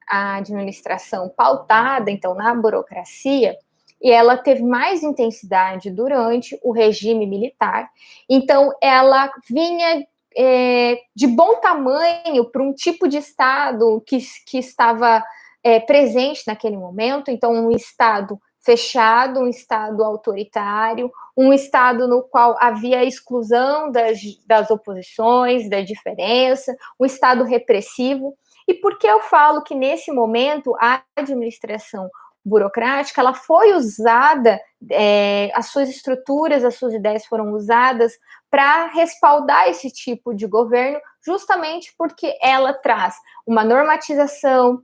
a administração pautada, então, na burocracia, e ela teve mais intensidade durante o regime militar. Então, ela vinha de bom tamanho para um tipo de Estado que estava presente naquele momento. Então, um Estado fechado, um Estado autoritário, um Estado no qual havia a exclusão das oposições, da diferença, um Estado repressivo. E por que eu falo que, nesse momento, a administração burocrática, ela foi usada, as suas estruturas, as suas ideias foram usadas para respaldar esse tipo de governo, justamente porque ela traz uma normatização,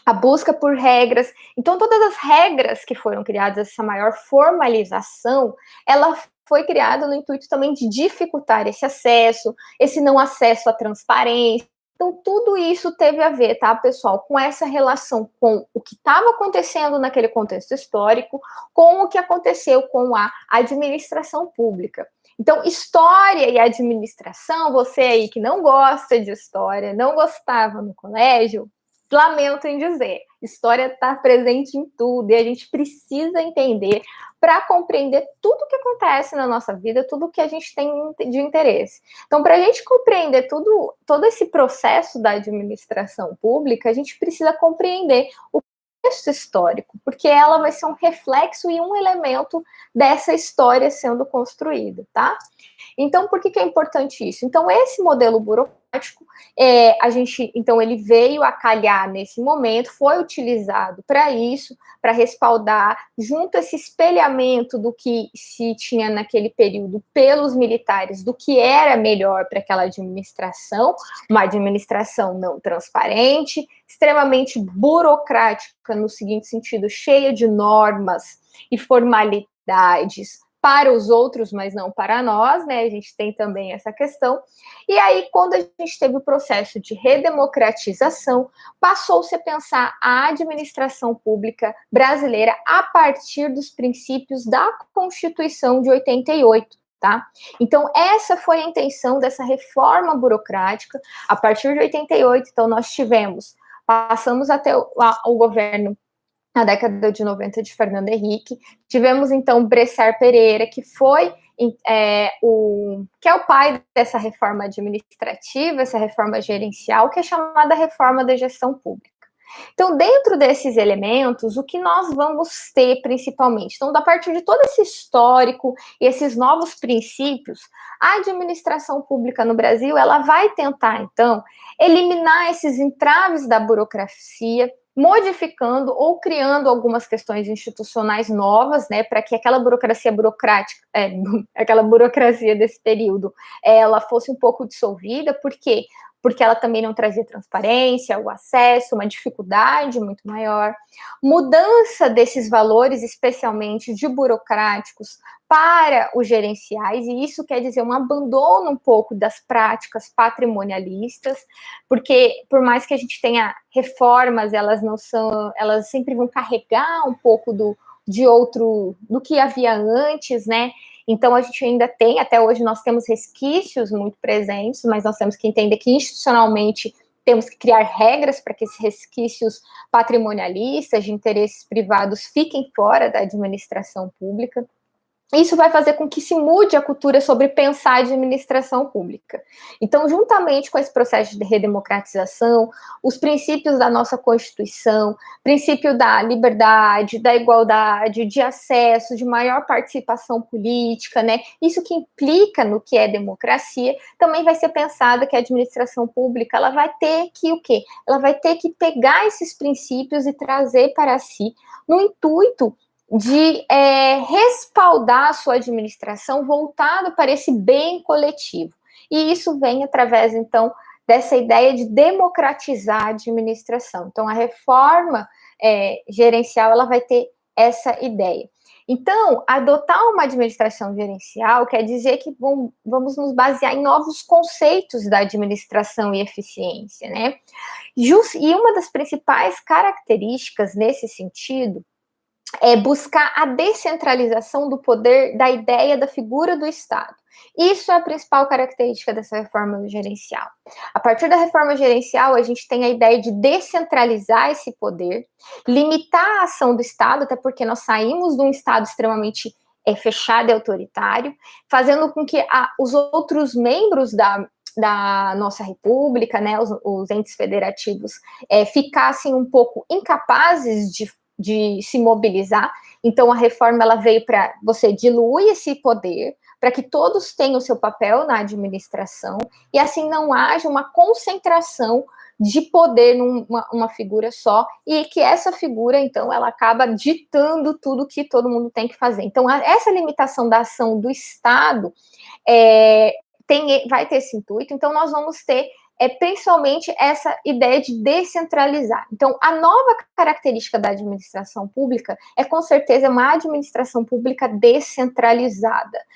a busca por regras. Então, todas as regras que foram criadas, essa maior formalização, ela foi criada no intuito também de dificultar esse acesso, esse não acesso à transparência. Então, tudo isso teve a ver, tá, pessoal, com essa relação com o que estava acontecendo naquele contexto histórico, com o que aconteceu com a administração pública. Então, história e administração, você aí que não gosta de história, não gostava no colégio, lamento em dizer, história está presente em tudo e a gente precisa entender para compreender tudo o que acontece na nossa vida, tudo o que a gente tem de interesse. Então, para a gente compreender todo esse processo da administração pública, a gente precisa compreender o contexto histórico, porque ela vai ser um reflexo e um elemento dessa história sendo construída, tá? Então, por que é importante isso? Então, esse modelo burocrático, então, ele veio a calhar nesse momento, foi utilizado para isso, para respaldar, junto a esse espelhamento do que se tinha naquele período pelos militares, do que era melhor para aquela administração, uma administração não transparente, extremamente burocrática, no seguinte sentido, cheia de normas e formalidades, para os outros, mas não para nós, né? A gente tem também essa questão. E aí, quando a gente teve o processo de redemocratização, passou-se a pensar a administração pública brasileira a partir dos princípios da Constituição de 88. Tá? Então, essa foi a intenção dessa reforma burocrática. A partir de 88, então, passamos até o governo na década de 90 de Fernando Henrique. Tivemos, então, Bresser Pereira, que foi o pai dessa reforma administrativa, essa reforma gerencial, que é chamada reforma da gestão pública. Então, dentro desses elementos, o que nós vamos ter principalmente? Então, a partir de todo esse histórico e esses novos princípios, a administração pública no Brasil, ela vai tentar, então, eliminar esses entraves da burocracia, modificando ou criando algumas questões institucionais novas, né, para que aquela burocracia aquela burocracia desse período, ela fosse um pouco dissolvida. Por quê? Porque ela também não trazia transparência, o acesso, uma dificuldade muito maior, mudança desses valores, especialmente de burocráticos, para os gerenciais, e isso quer dizer um abandono um pouco das práticas patrimonialistas, porque por mais que a gente tenha reformas, elas sempre vão carregar um pouco do que havia antes, né? Então, a gente ainda tem, até hoje, nós temos resquícios muito presentes, mas nós temos que entender que, institucionalmente, temos que criar regras para que esses resquícios patrimonialistas, de interesses privados, fiquem fora da administração pública. Isso vai fazer com que se mude a cultura sobre pensar a administração pública. Então, juntamente com esse processo de redemocratização, os princípios da nossa Constituição, princípio da liberdade, da igualdade, de acesso, de maior participação política, né? Isso que implica no que é democracia, também vai ser pensada que a administração pública, ela vai ter que o quê? Ela vai ter que pegar esses princípios e trazer para si, no intuito de respaldar a sua administração voltado para esse bem coletivo. E isso vem através, então, dessa ideia de democratizar a administração. Então, a reforma gerencial, ela vai ter essa ideia. Então, adotar uma administração gerencial quer dizer que vamos nos basear em novos conceitos da administração e eficiência, né? E uma das principais características nesse sentido buscar a descentralização do poder, da ideia da figura do Estado. Isso é a principal característica dessa reforma gerencial. A partir da reforma gerencial, a gente tem a ideia de descentralizar esse poder, limitar a ação do Estado, até porque nós saímos de um Estado extremamente fechado e autoritário, fazendo com que os outros membros da nossa república, né, os entes federativos, ficassem um pouco incapazes de se mobilizar. Então, a reforma ela veio para você diluir esse poder, para que todos tenham o seu papel na administração, e assim não haja uma concentração de poder numa figura só, e que essa figura, então, ela acaba ditando tudo que todo mundo tem que fazer. Então, essa limitação da ação do Estado vai ter esse intuito, então nós vamos ter principalmente essa ideia de descentralizar. Então, a nova característica da administração pública é, com certeza, uma administração pública descentralizada.